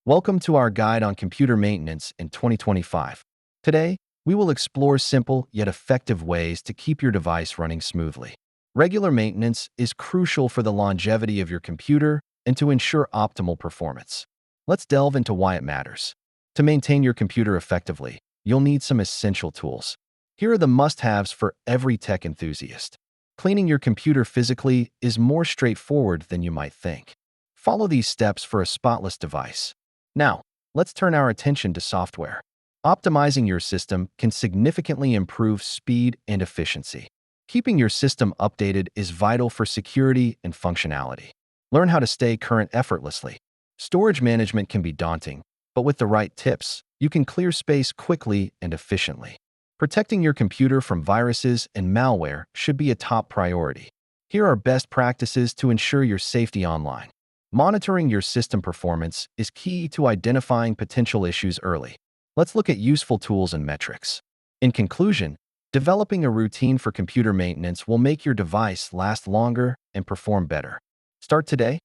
Welcome to our guide on computer maintenance in 2025. Today, we will explore simple yet effective ways to keep your device running smoothly. Regular maintenance is crucial for the longevity of your computer and to ensure optimal performance. Let's delve into why it matters. To maintain your computer effectively, you'll need some essential tools. Here are the must-haves for every tech enthusiast. Cleaning your computer physically is more straightforward than you might think. Follow these steps for a spotless device. Now, let's turn our attention to software. Optimizing your system can significantly improve speed and efficiency. Keeping your system updated is vital for security and functionality. Learn how to stay current effortlessly. Storage management can be daunting, but with the right tips, you can clear space quickly and efficiently. Protecting your computer from viruses and malware should be a top priority. Here are best practices to ensure your safety online. Monitoring your system performance is key to identifying potential issues early. Let's look at useful tools and metrics. In conclusion, developing a routine for computer maintenance will make your device last longer and perform better. Start today